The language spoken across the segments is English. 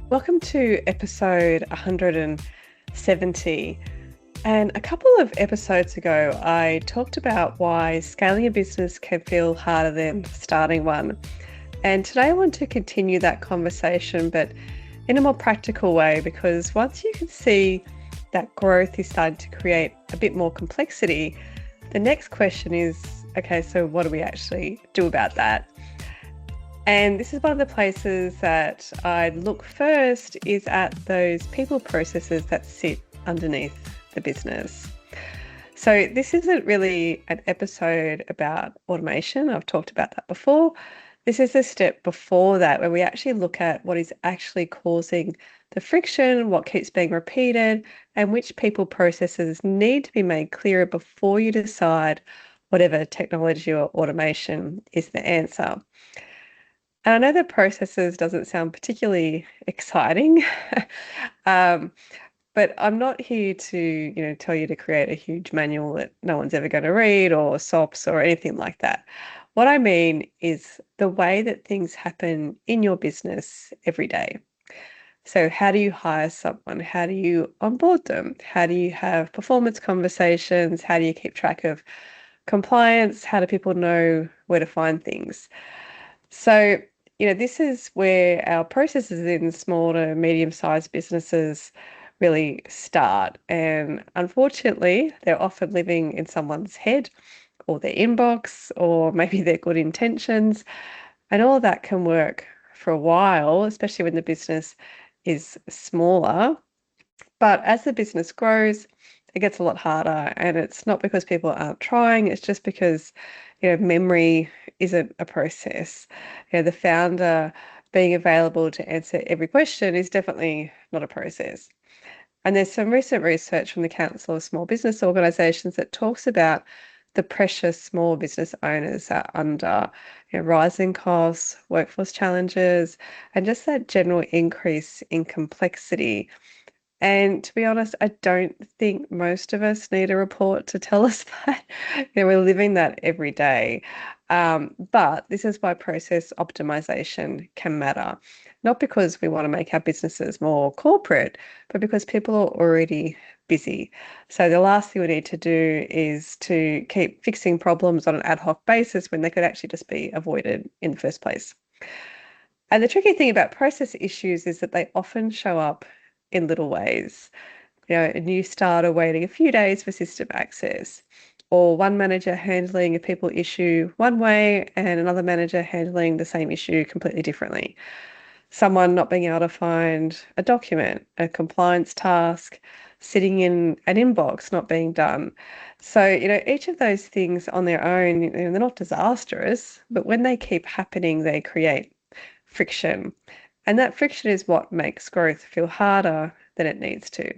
Welcome to episode 170. And a couple of episodes ago, I talked about why scaling a business can feel harder than starting one. And today I want to continue that conversation, but in a more practical way, because once you can see that growth is starting to create a bit more complexity, the next question is, okay, so what do we actually do about that? And this is one of the places that I'd look first is at those people processes that sit underneath the business. So this isn't really an episode about automation. I've talked about that before. This is the step before that where we actually look at what is actually causing the friction, what keeps being repeated, and which people processes need to be made clearer before you decide whatever technology or automation is the answer. And I know that processes doesn't sound particularly exciting, um, but I'm not here to, tell you to create a huge manual that no one's ever going to read or SOPs or anything like that. What I mean is the way that things happen in your business every day. So how do you hire someone? How do you onboard them? How do you have performance conversations? How do you keep track of compliance? How do people know where to find things? So, this is where our processes in small to medium-sized businesses really start. And unfortunately, they're often living in someone's head or their inbox or maybe their good intentions. And all of that can work for a while, especially when the business is smaller. But as the business grows, it gets a lot harder. And it's not because people aren't trying, it's just because, memory isn't a process. The founder being available to answer every question is definitely not a process. And there's some recent research from the Council of Small Business Organisations that talks about the pressure small business owners are under, rising costs, workforce challenges, and just that general increase in complexity. And to be honest, I don't think most of us need a report to tell us that. We're living that every day. But this is why process optimization can matter. Not because we want to make our businesses more corporate, but because people are already busy. So the last thing we need to do is to keep fixing problems on an ad hoc basis when they could actually just be avoided in the first place. And the tricky thing about process issues is that they often show up in little ways. A new starter waiting a few days for system access, or one manager handling a people issue one way and another manager handling the same issue completely differently. Someone not being able to find a document, a compliance task, sitting in an inbox not being done. So, each of those things on their own, they're not disastrous, but when they keep happening, they create friction. And that friction is what makes growth feel harder than it needs to.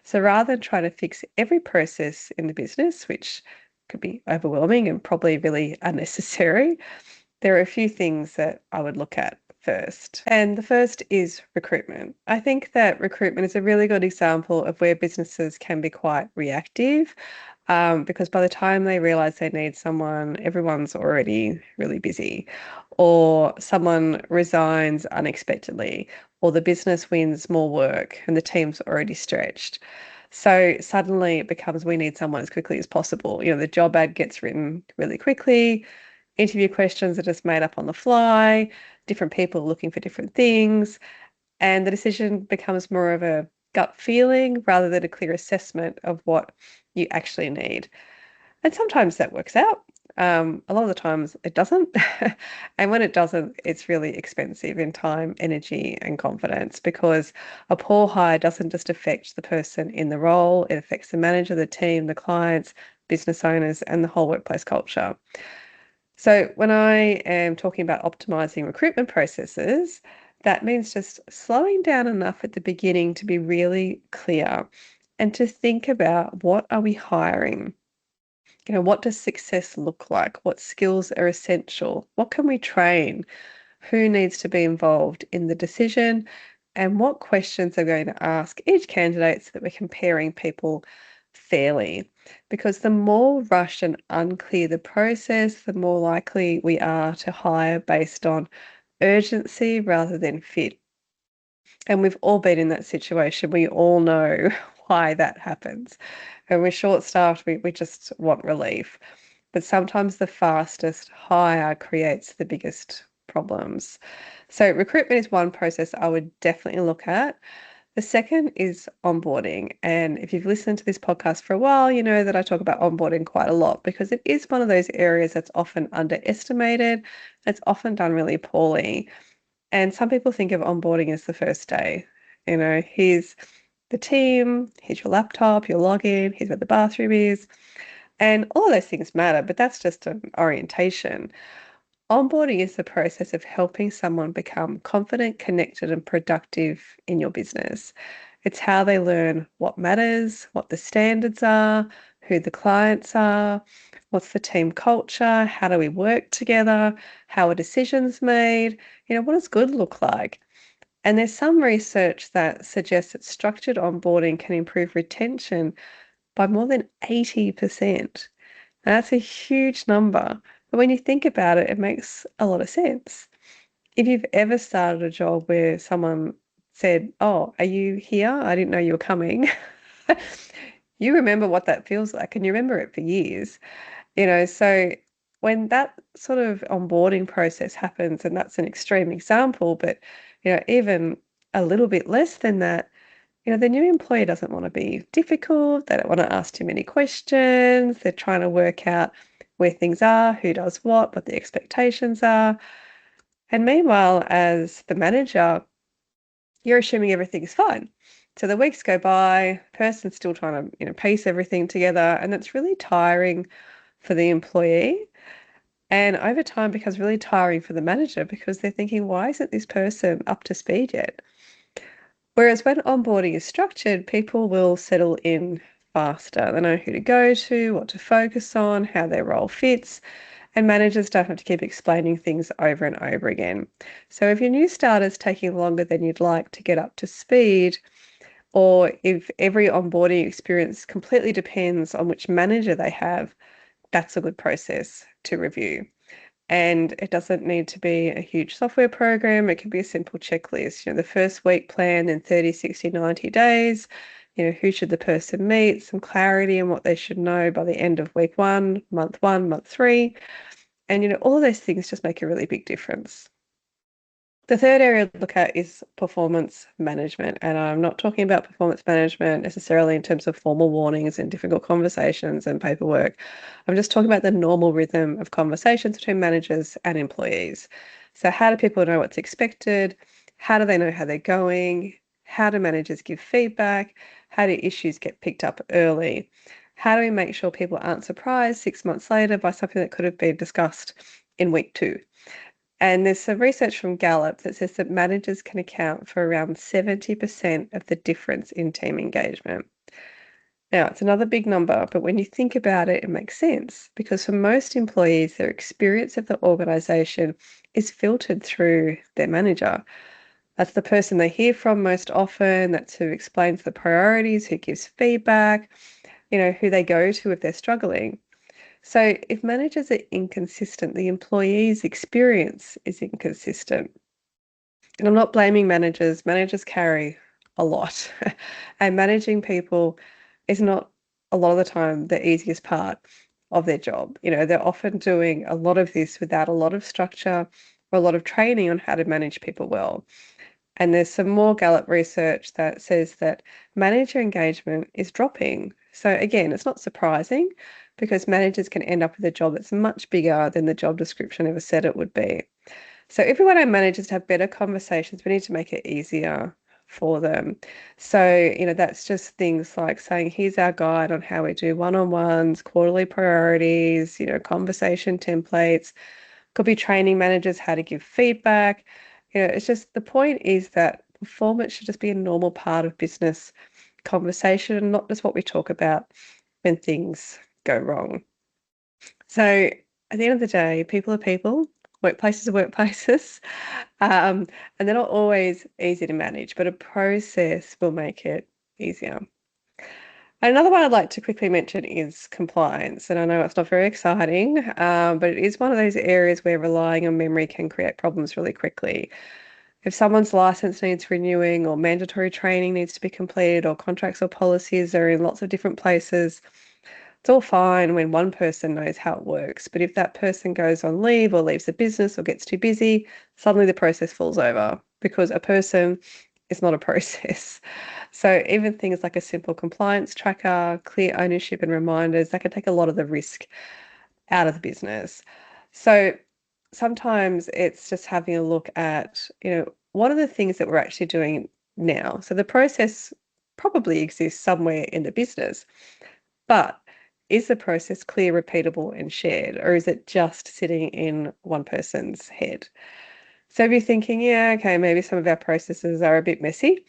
So rather than trying to fix every process in the business, which could be overwhelming and probably really unnecessary, there are a few things that I would look at first. And the first is recruitment. I think that recruitment is a really good example of where businesses can be quite reactive. Because by the time they realize they need someone, everyone's already really busy, or someone resigns unexpectedly, or the business wins more work and the team's already stretched. So suddenly it becomes we need someone as quickly as possible. The job ad gets written really quickly, interview questions are just made up on the fly, different people looking for different things, and the decision becomes more of a gut feeling rather than a clear assessment of what you actually need. And sometimes that works out. A lot of the times it doesn't. And when it doesn't, it's really expensive in time, energy, and confidence because a poor hire doesn't just affect the person in the role, it affects the manager, the team, the clients, business owners, and the whole workplace culture. So when I am talking about optimizing recruitment processes, that means just slowing down enough at the beginning to be really clear and to think about what are we hiring? What does success look like? What skills are essential? What can we train? Who needs to be involved in the decision? And what questions are going to ask each candidate so that we're comparing people fairly? Because the more rushed and unclear the process, the more likely we are to hire based on urgency rather than fit. And we've all been in that situation. We all know why that happens. And we're short-staffed, we just want relief. But sometimes the fastest hire creates the biggest problems. So recruitment is one process I would definitely look at. The second is onboarding. And if you've listened to this podcast for a while, you know that I talk about onboarding quite a lot because it is one of those areas that's often underestimated. It's often done really poorly. And some people think of onboarding as the first day. Here's the team, here's your laptop, your login, here's where the bathroom is. And all of those things matter, but that's just an orientation. Onboarding is the process of helping someone become confident, connected, and productive in your business. It's how they learn what matters, what the standards are, who the clients are, what's the team culture, how do we work together, how are decisions made, what does good look like? And there's some research that suggests that structured onboarding can improve retention by more than 80%. Now, that's a huge number. But when you think about it, it makes a lot of sense. If you've ever started a job where someone said, "Oh, are you here? I didn't know you were coming." You remember what that feels like, and you remember it for years. So when that sort of onboarding process happens, and that's an extreme example, but even a little bit less than that, the new employee doesn't want to be difficult. They don't want to ask too many questions. They're trying to work out where things are, who does what the expectations are. And meanwhile, as the manager, you're assuming everything's fine. So the weeks go by, person's still trying to, piece everything together, and it's really tiring for the employee. And over time becomes really tiring for the manager because they're thinking, why isn't this person up to speed yet? Whereas when onboarding is structured, people will settle in faster. They know who to go to, what to focus on, how their role fits, and managers don't have to keep explaining things over and over again. So if your new starter's taking longer than you'd like to get up to speed, or if every onboarding experience completely depends on which manager they have, that's a good process to review. And it doesn't need to be a huge software program. It can be a simple checklist, the first week plan, then 30, 60, 90 days, who should the person meet, some clarity on what they should know by the end of week one, month three. And, all of those things just make a really big difference. The third area to look at is performance management. And I'm not talking about performance management necessarily in terms of formal warnings and difficult conversations and paperwork. I'm just talking about the normal rhythm of conversations between managers and employees. So how do people know what's expected? How do they know how they're going? How do managers give feedback? How do issues get picked up early? How do we make sure people aren't surprised 6 months later by something that could have been discussed in week 2? And there's some research from Gallup that says that managers can account for around 70% of the difference in team engagement. Now, it's another big number, but when you think about it, it makes sense because for most employees, their experience of the organization is filtered through their manager. That's the person they hear from most often, that's who explains the priorities, who gives feedback, who they go to if they're struggling. So if managers are inconsistent, the employee's experience is inconsistent. And I'm not blaming managers. Managers carry a lot. And managing people is not a lot of the time the easiest part of their job. They're often doing a lot of this without a lot of structure or a lot of training on how to manage people well. And there's some more Gallup research that says that manager engagement is dropping. So again, it's not surprising because managers can end up with a job that's much bigger than the job description ever said it would be. So if we want our managers to have better conversations, we need to make it easier for them. So, that's just things like saying, here's our guide on how we do one-on-ones, quarterly priorities, conversation templates. Could be training managers how to give feedback. It's just the point is that performance should just be a normal part of business conversation and not just what we talk about when things go wrong. So at the end of the day, people are people, workplaces are workplaces, and they're not always easy to manage, but a process will make it easier. Another one I'd like to quickly mention is compliance. And I know it's not very exciting, but it is one of those areas where relying on memory can create problems really quickly. If someone's license needs renewing or mandatory training needs to be completed or contracts or policies are in lots of different places, it's all fine when one person knows how it works. But if that person goes on leave or leaves the business or gets too busy, suddenly the process falls over because a person is not a process. So even things like a simple compliance tracker, clear ownership and reminders, that can take a lot of the risk out of the business. So sometimes it's just having a look at, what are the things that we're actually doing now? So the process probably exists somewhere in the business, but is the process clear, repeatable, and shared, or is it just sitting in one person's head? So if you're thinking, yeah, okay, maybe some of our processes are a bit messy,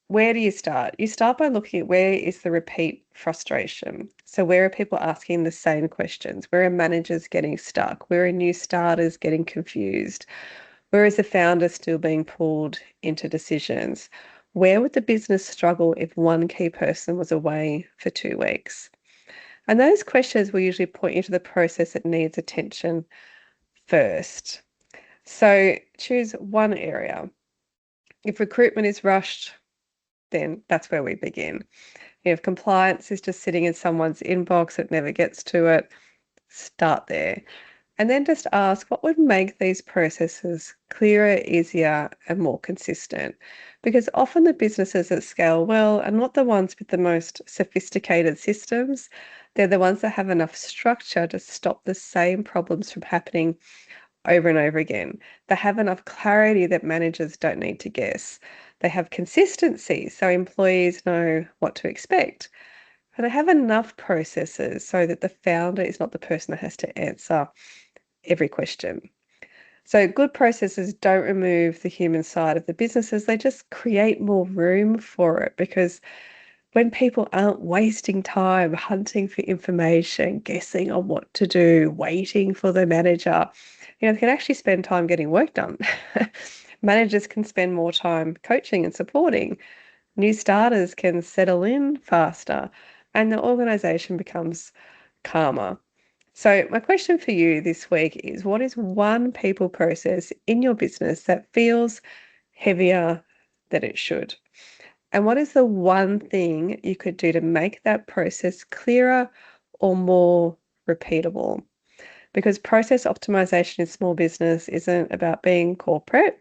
where do you start? You start by looking at where is the repeat frustration. So where are people asking the same questions? Where are managers getting stuck? Where are new starters getting confused? Where is the founder still being pulled into decisions? Where would the business struggle if one key person was away for 2 weeks? And those questions will usually point you to the process that needs attention first. So choose one area. If recruitment is rushed, then that's where we begin. If compliance is just sitting in someone's inbox, it never gets to it, start there. And then just ask what would make these processes clearer, easier, and more consistent. Because often the businesses that scale well are not the ones with the most sophisticated systems. They're the ones that have enough structure to stop the same problems from happening over and over again. They have enough clarity that managers don't need to guess. They have consistency so employees know what to expect. And they have enough processes so that the founder is not the person that has to answer every question. So good processes don't remove the human side of the businesses, they just create more room for it, because when people aren't wasting time hunting for information, guessing on what to do, waiting for the manager, they can actually spend time getting work done. Managers can spend more time coaching and supporting. New starters can settle in faster, and the organization becomes calmer. So my question for you this week is, what is one people process in your business that feels heavier than it should? And what is the one thing you could do to make that process clearer or more repeatable? Because process optimization in small business isn't about being corporate.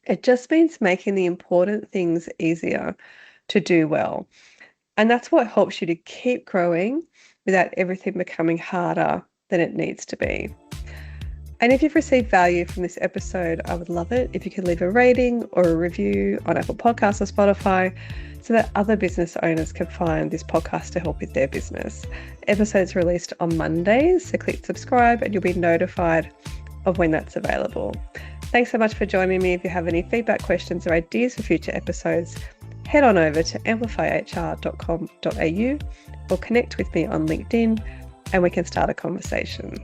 It just means making the important things easier to do well. And that's what helps you to keep growing without everything becoming harder than it needs to be. And if you've received value from this episode, I would love it if you could leave a rating or a review on Apple Podcasts or Spotify so that other business owners can find this podcast to help with their business. Episodes released on Mondays, so click subscribe and you'll be notified of when that's available. Thanks so much for joining me. If you have any feedback, questions or ideas for future episodes, head on over to amplifyhr.com.au or connect with me on LinkedIn and we can start a conversation.